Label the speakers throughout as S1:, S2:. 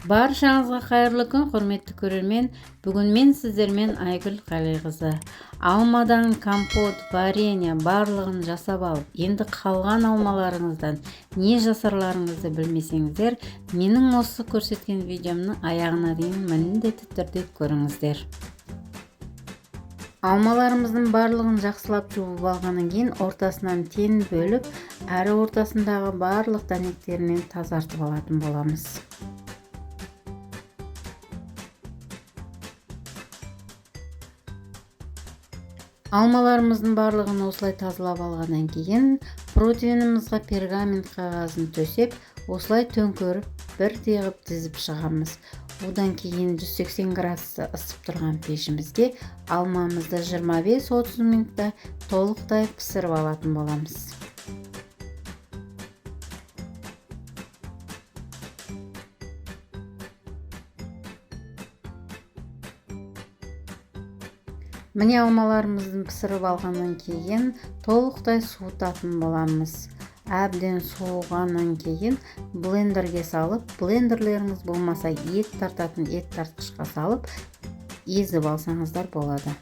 S1: Баршаңызға қайырлы күн, құрметті көрермен. Бүгін мен сіздермен Айгүл Қалиқызы. Алмадан компот, варенье барлығын жасап алып, енді қалған алмаларыңыздан не жасарларыңызды білмесеңіздер, менің осы көрсеткен видеомның аяғына дейін міндетті түрде көріңіздер. Алмаларымыздың барлығын жақсылап жуып алғаннан кейін ортасынан тең бөліп, әрі ортасындағы барлық дәнектерінен тазартып алатын боламыз. Алмаларымыздың барлығын осылай тазалап алғаннан кейін протеинімізға пергамент қағазын төсеп, осылай төңкеріп, бір теғіп тізіп шығамыз. Одан кейін 180 градуста ысып тұрған пешімізге алмамызды 25-30 минутта толықтай пісіріп алатын боламыз. Міне алмаларымыздың пісіріп алғаннан кейін толықтай суытатын боламыз. Әбден суығаннан кейін блендерге салып, блендерлеріңіз болмаса ет тартатын ет тартқышқа салып, езіп алсаңыздар болады.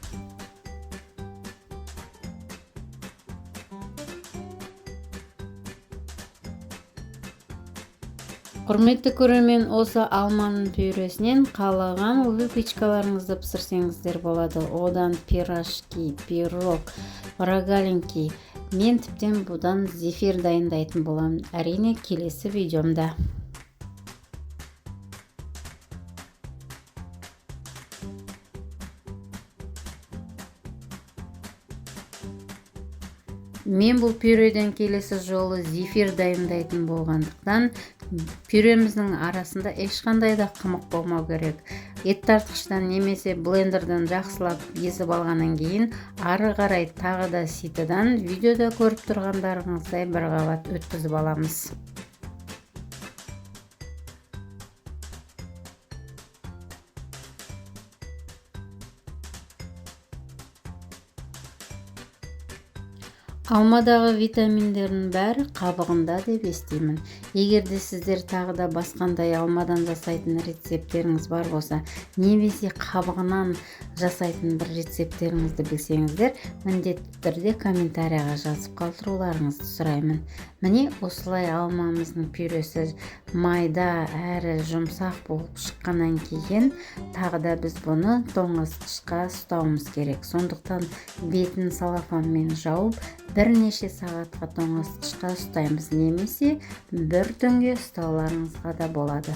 S1: Құрметті көрермен, осы алманың пюресінен қалаған выпечкаларыңызды пісірсеңіздер болады. Одан пирожки, пирог, рогалинки. Мен тіптен бұдан зефир дайындайтын боламын. Әрине келесі видеомда. Мен бұл пюреден келесі жолы зефир дайындайтын болғандықтан, пюреміздің арасында ешқандай да қымық болмау керек. Ет тартқыштан немесе блендерден жақсылап езіп алғаннан кейін, ары қарай тағы да ситыдан видеода көріп тұрғандарыңыздай бір қабат өткізіп аламыз. Алмадағы витаминдердің бәрі қабығында деп естимін. Егерде сіздер тағы да басқандай алмадан жасайтын рецептеріңіз бар болса, немесе қабығынан жасайтын бір рецептеріңізді білсеңіздер, міндетті түрде комментарияға жазып қалдыруларыңызды сұраймын. Міне осылай алмамыздың пюресі майда әрі жұмсақ болып шыққаннан кейін, тағы да біз бұны тоңазытқышқа ұстауымыз керек. Сондықтан бетін салафанмен жауып, бірнеше сағатқа тоңазытқышқа ұстаймыз, немесе бір түнге ұстауларыңызға да болады.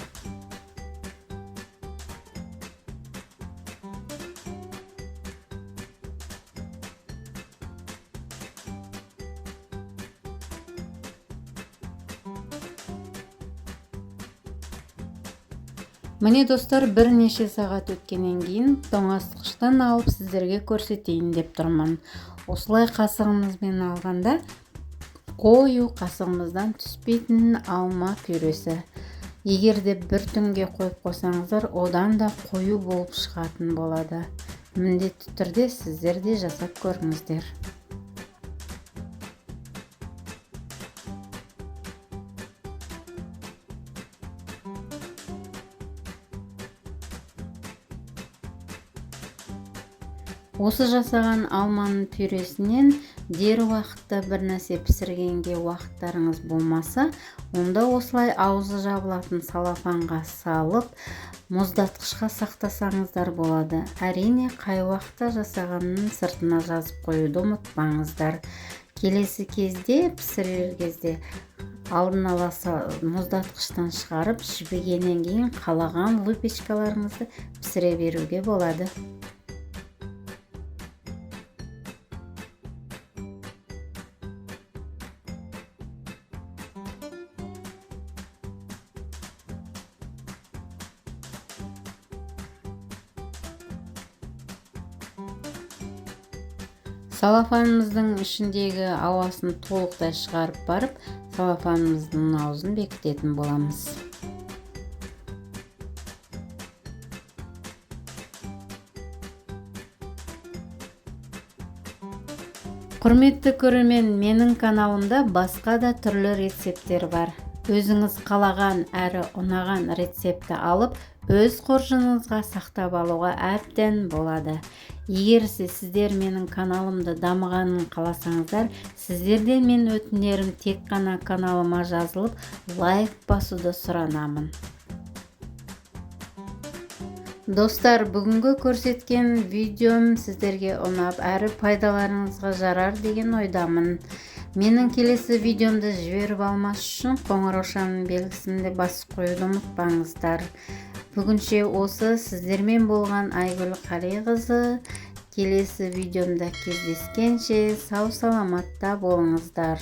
S1: Міне достар, бірнеше сағат өткеннен кейін тоңазытқыштан алып сіздерге көрсетейін деп тұрмын. Осылай қасығымызбен алғанда қою қасығымыздан түспейтін алма пюресі. Егерде бір түнге қойып қойсаңыздар, одан да қою болып шығатын болады. Міндетті түрде сіздер де жасап көріңіздер. Осы жасаған алманың пюресінен дер уақытта бір нәрсе пісіргенге уақыттарыңыз болмаса, онда осылай аузы жабылатын салафанға салып, мұздатқышқа сақтасаңыздар болады. Әрине, қай уақытта жасағанын сыртына жазып қоюды ұмытпаңыздар. Келесі кезде, пісірер кезде алдын ала мұздатқыштан шығарып, жібігеннен кейін қалаған выпечкаларыңызды пісіре беруге болады. Салафанымыздың ішіндегі ауасын толықтай шығарып барып, салафанымыздың аузын бекітетін боламыз. Құрметті көрермен, менің каналымда басқа да түрлі рецепттер бар. өзіңіз қалаған әрі ұнаған рецепті алып өз қоржыныңызға сақтап алуға әбден болады. Егер сіздер менің каналымды дамығанын қаласаңыздар, сіздерден мен өтінерім тек қана каналыма жазылып лайк басуды сұранамын. Достар, бүгінгі көрсеткен видеом сіздерге ұнап, әрі пайдаларыңызға жарар деген ойдамын. Менің келесі видеомды жіберіп алмас үшін қоңыраушаның белгісін де басып қоюды ұмытпаңыздар. Бүгінше осы, сіздермен болған Айгүл Қалиқызы. Келесі видеомда кездескенше сау саламатта болыңыздар.